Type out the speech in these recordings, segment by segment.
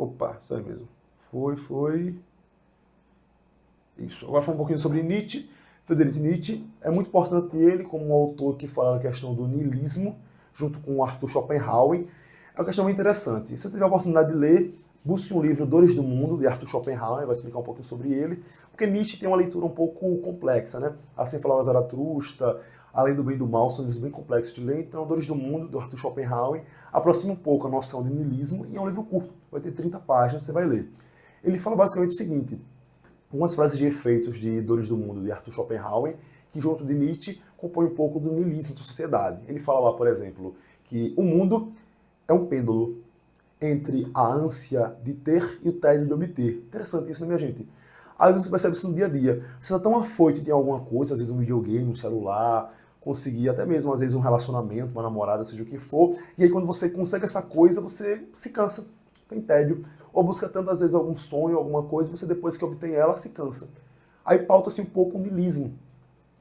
Opa, isso aí mesmo. Foi. Isso. Agora falar um pouquinho sobre Nietzsche. Friedrich Nietzsche é muito importante ele como um autor que fala da questão do niilismo, junto com Arthur Schopenhauer. É uma questão muito interessante. Se você tiver a oportunidade de ler, busque um livro Dores do Mundo, de Arthur Schopenhauer, vai explicar um pouquinho sobre ele, porque Nietzsche tem uma leitura um pouco complexa, né? Assim falava Zaratustra, Além do Bem e do Mal, são livros bem complexos de ler, então Dores do Mundo, do Arthur Schopenhauer, aproxima um pouco a noção de niilismo, e é um livro curto, vai ter 30 páginas, você vai ler. Ele fala basicamente o seguinte: algumas frases de efeitos de Dores do Mundo, de Arthur Schopenhauer, que junto de Nietzsche compõe um pouco do niilismo da sociedade. Ele fala lá, por exemplo, que o mundo é um pêndulo entre a ânsia de ter e o tédio de obter. Interessante isso, né, minha gente? Às vezes você percebe isso no dia a dia. Você está tão afoito de alguma coisa, às vezes um videogame, um celular, conseguir até mesmo, às vezes, um relacionamento, uma namorada, seja o que for, e aí quando você consegue essa coisa, você se cansa, tem tédio, ou busca tantas vezes algum sonho, alguma coisa, e você depois que obtém ela, se cansa. Aí pauta-se um pouco o niilismo,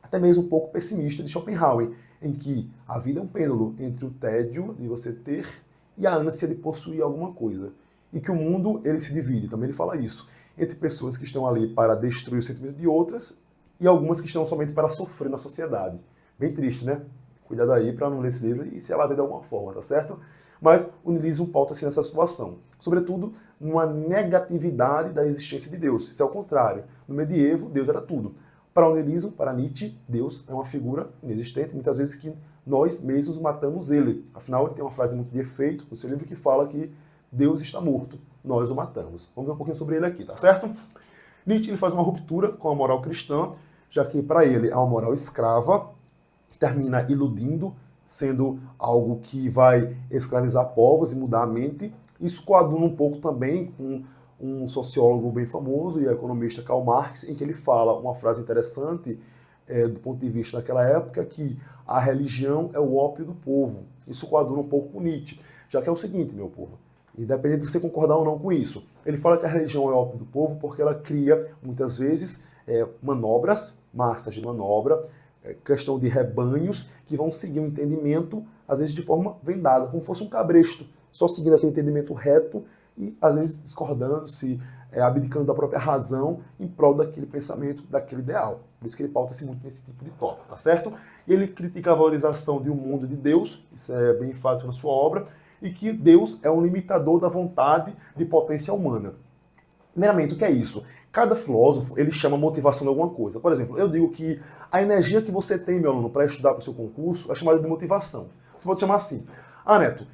até mesmo um pouco pessimista de Schopenhauer, em que a vida é um pêndulo entre o tédio de você ter e a ânsia de possuir alguma coisa. E que o mundo, ele se divide, também ele fala isso, entre pessoas que estão ali para destruir o sentimento de outras e algumas que estão somente para sofrer na sociedade. Bem triste, né? Cuidado aí para não ler esse livro e se abater de alguma forma, tá certo? Mas o niilismo pauta-se nessa situação. Sobretudo, numa negatividade da existência de Deus. Isso é o contrário. No medievo, Deus era tudo. Para o niilismo, para Nietzsche, Deus é uma figura inexistente, muitas vezes que nós mesmos matamos ele. Afinal, ele tem uma frase muito de efeito no seu livro que fala que Deus está morto, nós o matamos. Vamos ver um pouquinho sobre ele aqui, tá certo? Nietzsche ele faz uma ruptura com a moral cristã, já que para ele é uma moral escrava, que termina iludindo, sendo algo que vai escravizar povos e mudar a mente. Isso coaduna um pouco também com um sociólogo bem famoso e economista Karl Marx, em que ele fala uma frase interessante do ponto de vista daquela época, que a religião é o ópio do povo. Isso coaduna um pouco com Nietzsche, já que é o seguinte, meu povo, independente de você concordar ou não com isso, ele fala que a religião é o ópio do povo porque ela cria, muitas vezes, manobras, massas de manobra, questão de rebanhos que vão seguir um entendimento, às vezes de forma vendada, como fosse um cabresto, só seguindo aquele entendimento reto e, às vezes, discordando-se, abdicando da própria razão em prol daquele pensamento, daquele ideal. Por isso que ele pauta-se muito nesse tipo de tópico, tá certo? E ele critica a valorização de um mundo de Deus, isso é bem enfático na sua obra, e que Deus é um limitador da vontade de potência humana. Primeiramente, o que é isso? Cada filósofo, ele chama motivação de alguma coisa. Por exemplo, eu digo que a energia que você tem, meu aluno, para estudar para o seu concurso é chamada de motivação. Você pode chamar assim: ah, Neto,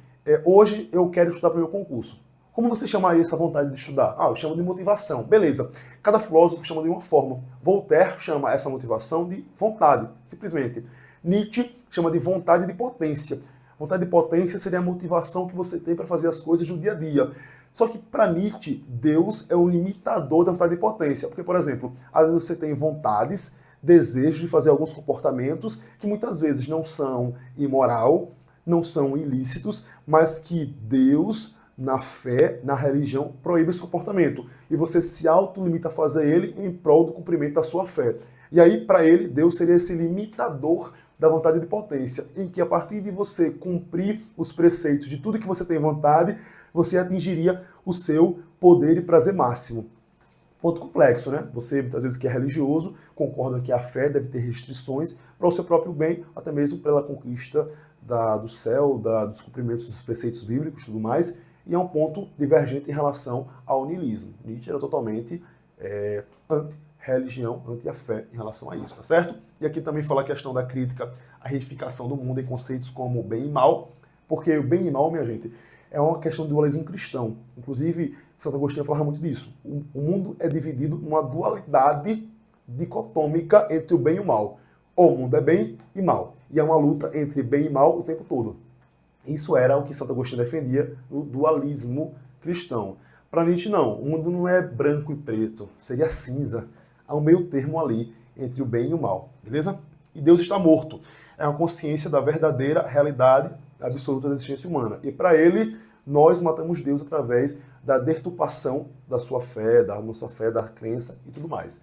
hoje eu quero estudar para o meu concurso. Como você chamaria essa vontade de estudar? Ah, eu chamo de motivação. Beleza. Cada filósofo chama de uma forma. Voltaire chama essa motivação de vontade, simplesmente. Nietzsche chama de vontade de potência. Vontade de potência seria a motivação que você tem para fazer as coisas do dia a dia. Só que para Nietzsche, Deus é um limitador da vontade de potência. Porque, por exemplo, às vezes você tem vontades, desejos de fazer alguns comportamentos que muitas vezes não são imoral, não são ilícitos, mas que Deus, na fé, na religião, proíbe esse comportamento. E você se autolimita a fazer ele em prol do cumprimento da sua fé. E aí, para ele, Deus seria esse limitador da vontade de potência, em que a partir de você cumprir os preceitos de tudo que você tem vontade, você atingiria o seu poder e prazer máximo. Ponto complexo, né? Você, muitas vezes, que é religioso, concorda que a fé deve ter restrições para o seu próprio bem, até mesmo pela conquista do céu, dos cumprimentos dos preceitos bíblicos e tudo mais, e é um ponto divergente em relação ao niilismo. Nietzsche era totalmente anti-religião, anti-a-fé em relação a isso, tá certo? E aqui também fala a questão da crítica à reificação do mundo em conceitos como bem e mal, porque o bem e mal, minha gente, é uma questão do dualismo cristão. Inclusive, Santo Agostinho falava muito disso. O mundo é dividido numa dualidade dicotômica entre o bem e o mal. Ou o mundo é bem e mal. E é uma luta entre bem e mal o tempo todo. Isso era o que Santo Agostinho defendia no dualismo cristão. Para Nietzsche, não. O mundo não é branco e preto. Seria cinza. Há um meio termo ali entre o bem e o mal. Beleza? E Deus está morto. É uma consciência da verdadeira realidade absoluta da existência humana. E para ele, nós matamos Deus através da deturpação da sua fé, da nossa fé, da crença e tudo mais.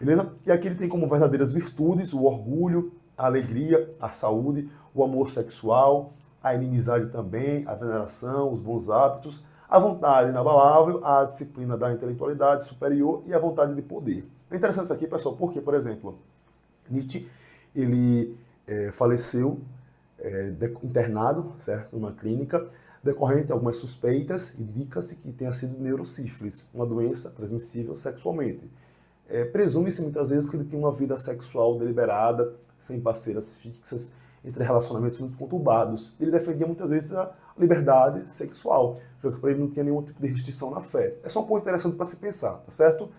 Beleza? E aqui ele tem como verdadeiras virtudes o orgulho, a alegria, a saúde, o amor sexual, a inimizade também, a veneração, os bons hábitos, a vontade inabalável, a disciplina da intelectualidade superior e a vontade de poder. É interessante isso aqui, pessoal, porque, por exemplo, Nietzsche, ele faleceu internado, certo, numa clínica, decorrente de algumas suspeitas, indica-se que tenha sido neurosífilis, uma doença transmissível sexualmente. Presume-se muitas vezes que ele tinha uma vida sexual deliberada, sem parceiras fixas, entre relacionamentos muito conturbados. Ele defendia muitas vezes a liberdade sexual, já que para ele não tinha nenhum tipo de restrição na fé. É só um ponto interessante para se pensar, tá certo?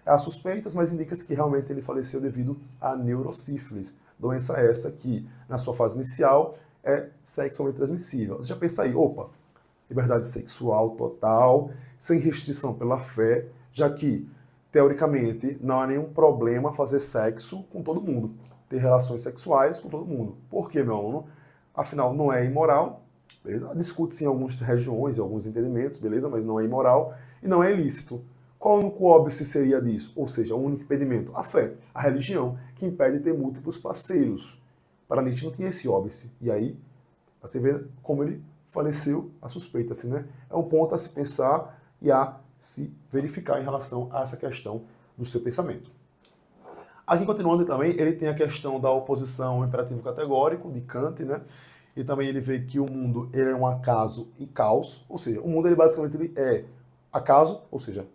Há suspeitas, mas indica-se que realmente ele faleceu devido à neurosífilis. Doença essa que, na sua fase inicial, é sexualmente transmissível. Você já pensa aí, opa, liberdade sexual total, sem restrição pela fé, já que, teoricamente, não há nenhum problema fazer sexo com todo mundo, ter relações sexuais com todo mundo. Por quê, meu aluno? Afinal, não é imoral, beleza? Discute-se em algumas regiões, em alguns entendimentos, beleza? Mas não é imoral e não é ilícito. Qual o único óbice seria disso? Ou seja, o único impedimento? A fé, a religião, que impede ter múltiplos parceiros. Para Nietzsche não tinha esse óbice. E aí, você vê como ele faleceu, a suspeita-se, né? É um ponto a se pensar e a se verificar em relação a essa questão do seu pensamento. Aqui, continuando também, ele tem a questão da oposição ao imperativo categórico, de Kant, né? E também ele vê que o mundo ele é um acaso e caos, ou seja, o mundo ele basicamente ele é acaso, ou seja,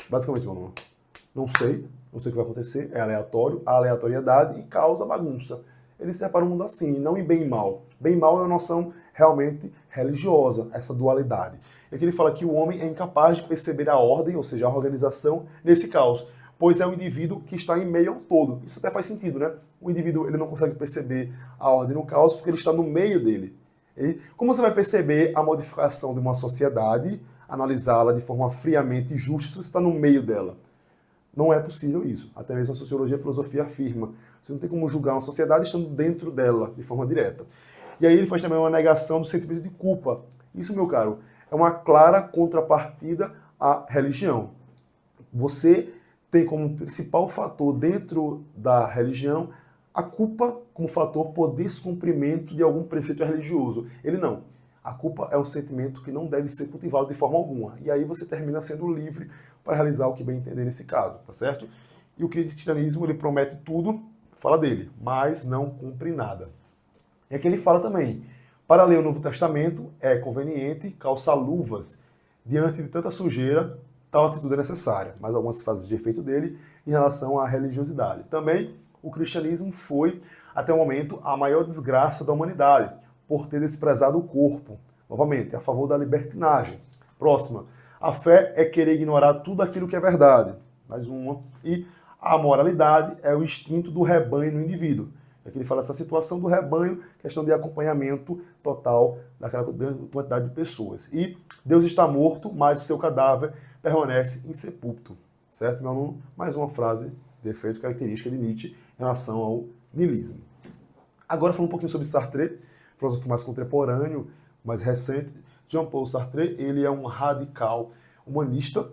basicamente, não sei o que vai acontecer, é aleatório, a aleatoriedade e causa bagunça. Ele separa o mundo assim, não em bem e mal. Bem e mal é uma noção realmente religiosa, essa dualidade. E aqui ele fala que o homem é incapaz de perceber a ordem, ou seja, a organização, nesse caos, pois é um indivíduo que está em meio ao todo. Isso até faz sentido, né? O indivíduo ele não consegue perceber a ordem no caos porque ele está no meio dele. Como você vai perceber a modificação de uma sociedade, analisá-la de forma friamente justa, se você está no meio dela? Não é possível isso. Até mesmo a sociologia e a filosofia afirma. Você não tem como julgar uma sociedade estando dentro dela, de forma direta. E aí ele faz também uma negação do sentimento de culpa. Isso, meu caro, é uma clara contrapartida à religião. Você tem como principal fator dentro da religião a culpa como fator por descumprimento de algum preceito religioso. Ele não. A culpa é um sentimento que não deve ser cultivado de forma alguma. E aí você termina sendo livre para realizar o que bem entender nesse caso, tá certo? E o cristianismo, ele promete tudo, fala dele, mas não cumpre nada. E aqui ele fala também, para ler o Novo Testamento é conveniente calçar luvas diante de tanta sujeira, tal atitude é necessária, mas algumas fases de efeito dele em relação à religiosidade. Também o cristianismo foi, até o momento, a maior desgraça da humanidade, por ter desprezado o corpo. Novamente, a favor da libertinagem. Próxima. A fé é querer ignorar tudo aquilo que é verdade. Mais uma. E a moralidade é o instinto do rebanho no indivíduo. Aqui ele fala essa situação do rebanho, questão de acompanhamento total daquela quantidade de pessoas. E Deus está morto, mas o seu cadáver permanece insepulto. Certo, meu aluno? Mais uma frase de efeito característica de Nietzsche em relação ao niilismo. Agora, falando um pouquinho sobre Sartre, filósofo mais contemporâneo, mais recente, Jean-Paul Sartre, ele é um radical humanista,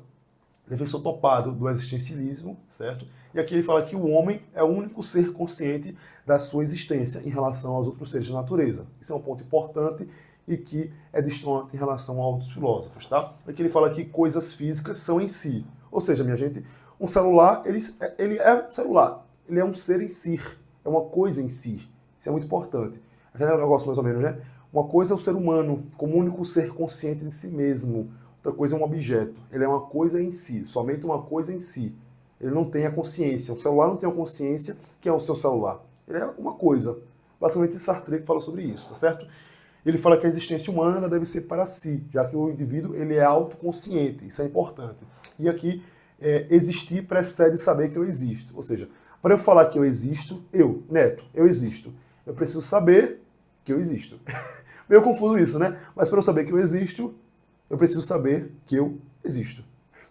defensor topado do existencialismo, certo? E aqui ele fala que o homem é o único ser consciente da sua existência em relação aos outros seres da natureza. Isso é um ponto importante e que é distante em relação a outros filósofos, tá? Aqui ele fala que coisas físicas são em si. Ou seja, minha gente, um celular, ele é um celular, ele é um ser em si, é uma coisa em si. Isso é muito importante. Aquele negócio mais ou menos, né? Uma coisa é o ser humano, como o único ser consciente de si mesmo. Outra coisa é um objeto. Ele é uma coisa em si, somente uma coisa em si. Ele não tem a consciência. O celular não tem a consciência que é o seu celular. Ele é uma coisa. Basicamente, Sartre fala sobre isso, tá certo? Ele fala que a existência humana deve ser para si, já que o indivíduo ele é autoconsciente. Isso é importante. E aqui, existir precede saber que eu existo. Ou seja, para eu falar que eu existo, eu, Neto, eu existo. Eu preciso saber que eu existo. Meio confuso isso, né? Mas para eu saber que eu existo, eu preciso saber que eu existo.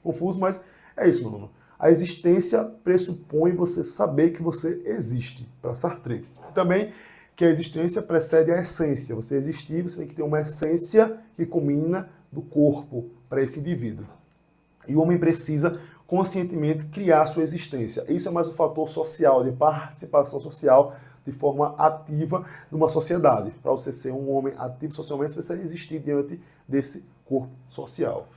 Confuso, mas é isso, meu aluno. A existência pressupõe você saber que você existe, para Sartre. Também que a existência precede a essência. Você existir, você tem que ter uma essência que combina do corpo para esse indivíduo. E o homem precisa conscientemente criar sua existência. Isso é mais um fator social, de participação social, de forma ativa numa sociedade. Para você ser um homem ativo socialmente, você precisa existir diante desse corpo social.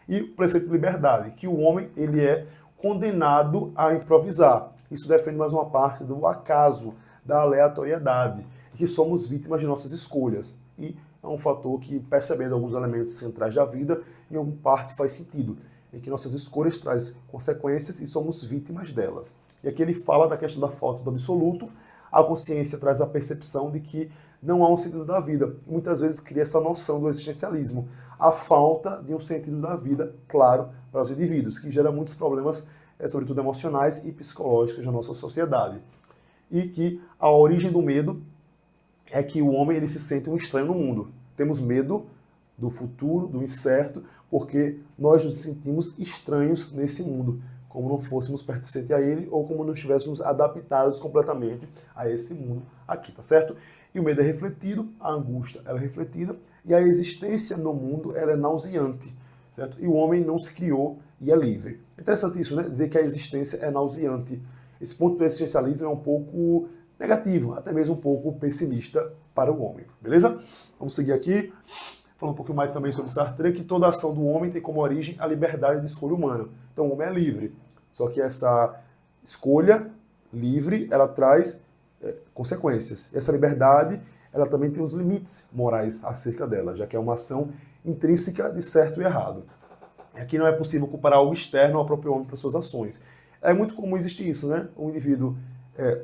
E o preceito de liberdade, que o homem ele é condenado a improvisar. Isso defende mais uma parte do acaso, da aleatoriedade, que somos vítimas de nossas escolhas. E é um fator que, percebendo alguns elementos centrais da vida, em alguma parte faz sentido, em que nossas escolhas trazem consequências e somos vítimas delas. E aqui ele fala da questão da falta do absoluto. A consciência traz a percepção de que não há um sentido da vida. E muitas vezes cria essa noção do existencialismo, a falta de um sentido da vida, claro, para os indivíduos, que gera muitos problemas, sobretudo emocionais e psicológicos na nossa sociedade. E que a origem do medo é que o homem ele se sente um estranho no mundo. Temos medo do futuro, do incerto, porque nós nos sentimos estranhos nesse mundo, como não fôssemos pertencentes a ele ou como não estivéssemos adaptados completamente a esse mundo aqui, tá certo? E o medo é refletido, a angústia ela é refletida e a existência no mundo ela é nauseante, certo? E o homem não se criou e é livre. É interessante isso, né? Dizer que a existência é nauseante. Esse ponto do existencialismo é um pouco negativo, até mesmo um pouco pessimista para o homem, beleza? Vamos seguir aqui, falando um pouquinho mais também sobre Sartre, que toda ação do homem tem como origem a liberdade de escolha humana. Então o homem é livre, só que essa escolha livre, ela traz consequências. Essa liberdade, ela também tem os limites morais acerca dela, já que é uma ação intrínseca de certo e errado. Aqui não é possível comparar algo externo ao próprio homem para suas ações. É muito comum existir isso, né? O indivíduo,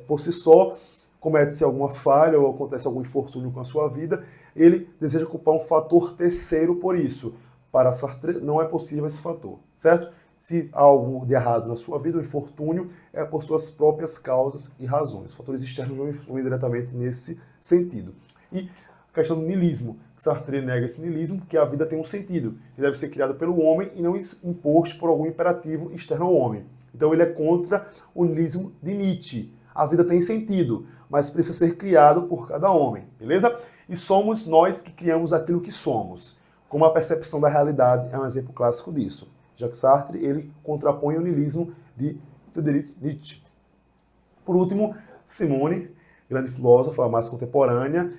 por si só, comete-se alguma falha ou acontece algum infortúnio com a sua vida, ele deseja culpar um fator terceiro por isso. Para Sartre, não é possível esse fator, certo? Se há algo de errado na sua vida, o infortúnio é por suas próprias causas e razões. Os fatores externos não influem diretamente nesse sentido. E a questão do niilismo. Sartre nega esse niilismo, que a vida tem um sentido, que deve ser criado pelo homem e não imposto por algum imperativo externo ao homem. Então ele é contra o niilismo de Nietzsche. A vida tem sentido, mas precisa ser criado por cada homem, beleza? E somos nós que criamos aquilo que somos. Como a percepção da realidade é um exemplo clássico disso. Jacques Sartre, ele contrapõe o niilismo de Friedrich Nietzsche. Por último, Simone, grande filósofa, mais contemporânea,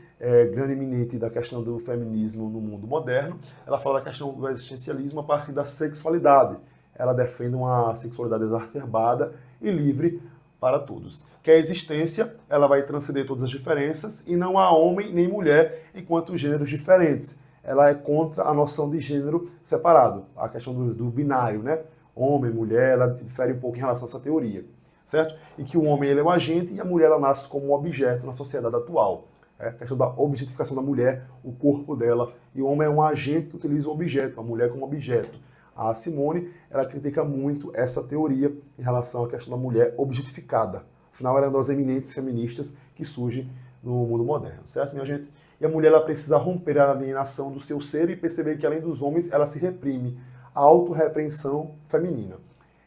grande eminente da questão do feminismo no mundo moderno. Ela fala da questão do existencialismo a partir da sexualidade. Ela defende uma sexualidade exacerbada e livre para todos. Que a existência ela vai transcender todas as diferenças e não há homem nem mulher enquanto gêneros diferentes. Ela é contra a noção de gênero separado, a questão do binário, né? Homem, mulher, ela difere um pouco em relação a essa teoria, certo? E que o homem ele é um agente e a mulher ela nasce como um objeto na sociedade atual. A questão da objetificação da mulher, o corpo dela, e o homem é um agente que utiliza o objeto, a mulher como objeto. A Simone, ela critica muito essa teoria em relação à questão da mulher objetificada. Afinal, ela é uma das eminentes feministas que surge no mundo moderno, certo, minha gente? E a mulher ela precisa romper a alienação do seu ser e perceber que, além dos homens, ela se reprime. A autorrepreensão feminina.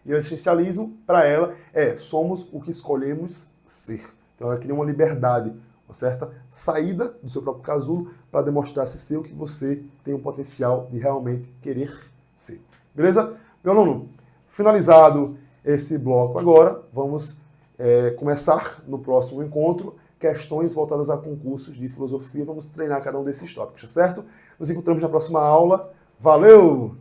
E o existencialismo, para ela, somos o que escolhemos ser. Então, ela cria uma liberdade, uma certa saída do seu próprio casulo para demonstrar-se ser o que você tem o potencial de realmente querer ser. Beleza? Meu aluno, finalizado esse bloco agora, vamos começar no próximo encontro questões voltadas a concursos de filosofia. Vamos treinar cada um desses tópicos, tá certo? Nos encontramos na próxima aula. Valeu!